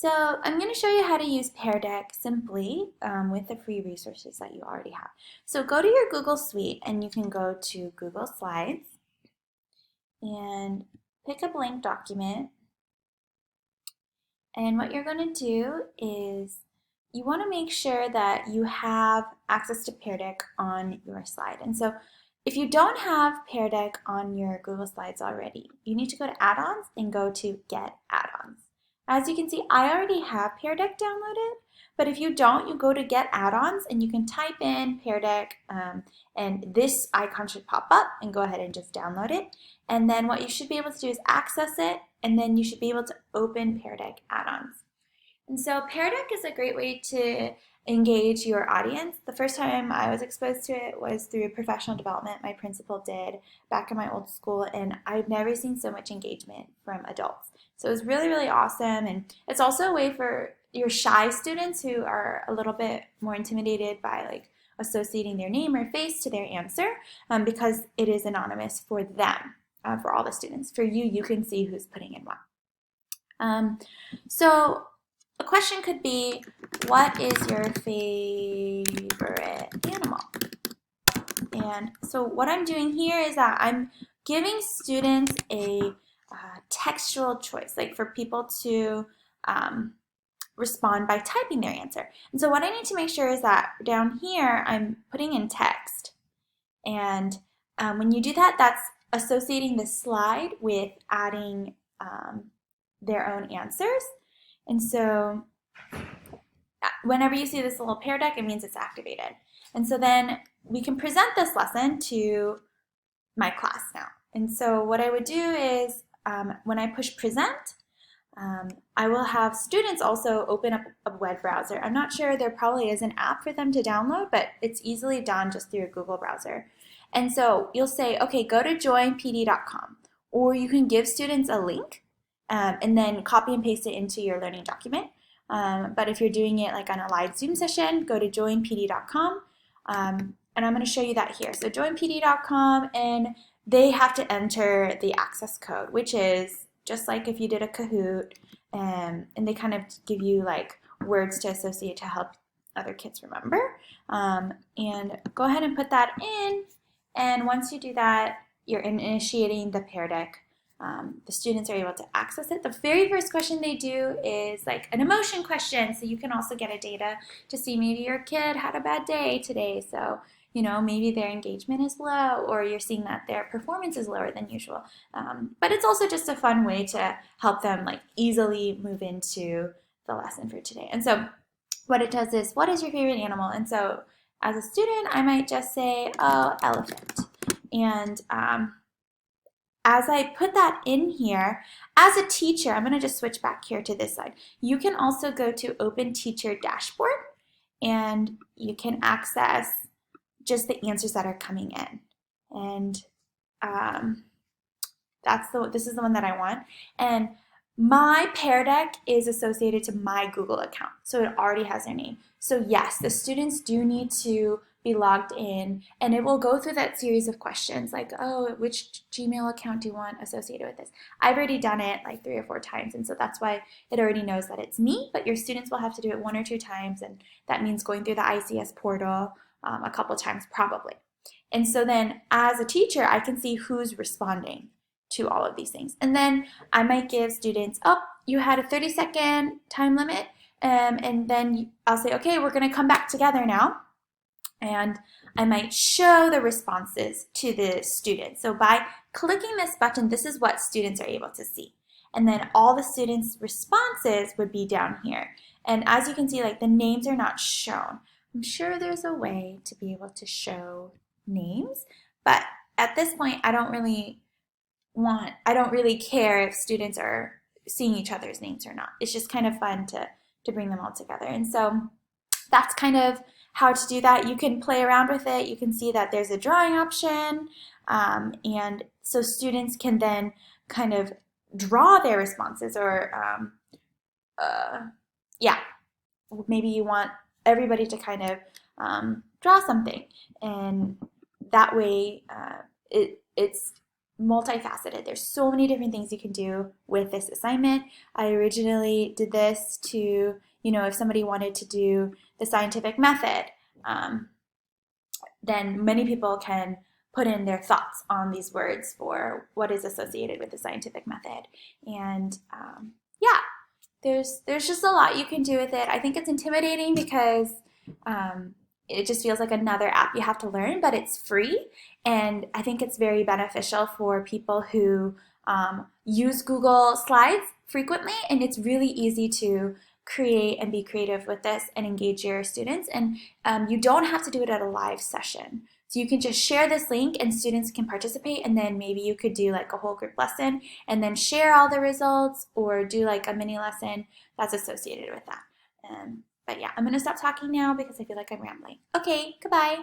So I'm going to show you how to use Pear Deck simply with the free resources that you already have. So go to your Google Suite and you can go to Google Slides and pick a blank document. And what you're going to do is you want to make sure that you have access to Pear Deck on your slide. And so if you don't have Pear Deck on your Google Slides already, you need to go to Add-ons and go to Get Add-ons. As you can see, I already have Pear Deck downloaded, but if you don't, you go to Get Add-ons and you can type in Pear Deck and this icon should pop up and go ahead and just download it. And then what you should be able to do is access it, and then you should be able to open Pear Deck Add-ons. And so Pear Deck is a great way to engage your audience. The first time I was exposed to it was through professional development my principal did back in my old school, and I've never seen so much engagement from adults. So it was really, really awesome, and it's also a way for your shy students who are a little bit more intimidated by like associating their name or face to their answer because it is anonymous for them, for all the students. For you, you can see who's putting in what. So a question could be, what is your favorite animal? And so what I'm doing here is that I'm giving students a textual choice, like for people to respond by typing their answer. And so what I need to make sure is that down here I'm putting in text. And when you do that, that's associating the slide with adding their own answers. And so whenever you see this little Pear Deck, it means it's activated. And so then we can present this lesson to my class now. And so what I would do is when I push present, I will have students also open up a web browser. I'm not sure, there probably is an app for them to download, but it's easily done just through a Google browser. And so you'll say, okay, go to joinpd.com, or you can give students a link and then copy and paste it into your learning document. But if you're doing it like on a live Zoom session, go to joinpd.com. And I'm going to show you that here. So joinpd.com, and they have to enter the access code, which is just like if you did a Kahoot, and they kind of give you like words to associate to help other kids remember. And go ahead and put that in. And once you do that, you're initiating the Pear Deck. The students are able to access it. The very first question they do is like an emotion question. So you can also get a data to see maybe your kid had a bad day today. So, you know, maybe their engagement is low, or you're seeing that their performance is lower than usual. But it's also just a fun way to help them like easily move into the lesson for today. And so what it does is, what is your favorite animal? And so as a student, I might just say, oh, elephant. And as I put that in here, as a teacher, I'm going to just switch back here to this side. You can also go to Open Teacher Dashboard, and you can access just the answers that are coming in. And this is the one that I want. And my Pear Deck is associated to my Google account, so it already has their name. So yes, the students do need to be logged in, and it will go through that series of questions like, oh, which Gmail account do you want associated with this? I've already done it like 3 or 4 times, and so that's why it already knows that it's me, but your students will have to do it 1 or 2 times, and that means going through the ICS portal a couple times probably. And so then as a teacher, I can see who's responding to all of these things. And then I might give students, oh, you had a 30-second time limit, and then I'll say, okay, we're going to come back together now. And I might show the responses to the students. So by clicking this button, this is what students are able to see. And then all the students' responses would be down here. And as you can see, like the names are not shown. I'm sure there's a way to be able to show names, but at this point, I don't really care if students are seeing each other's names or not. It's just kind of fun to bring them all together. And so that's kind of how to do that. You can play around with it. You can see that there's a drawing option, and so students can then kind of draw their responses, or yeah, maybe you want everybody to kind of draw something, and that way it's multifaceted. There's so many different things you can do with this assignment. I originally did this to, if somebody wanted to do the scientific method, then many people can put in their thoughts on these words for what is associated with the scientific method. And yeah, there's just a lot you can do with it. I think it's intimidating because it just feels like another app you have to learn, but it's free. And I think it's very beneficial for people who use Google Slides frequently, and it's really easy to create and be creative with this and engage your students. And you don't have to do it at a live session. So you can just share this link and students can participate, and then maybe you could do like a whole group lesson and then share all the results or do like a mini lesson that's associated with that. But yeah, I'm going to stop talking now because I feel like I'm rambling. Okay, goodbye.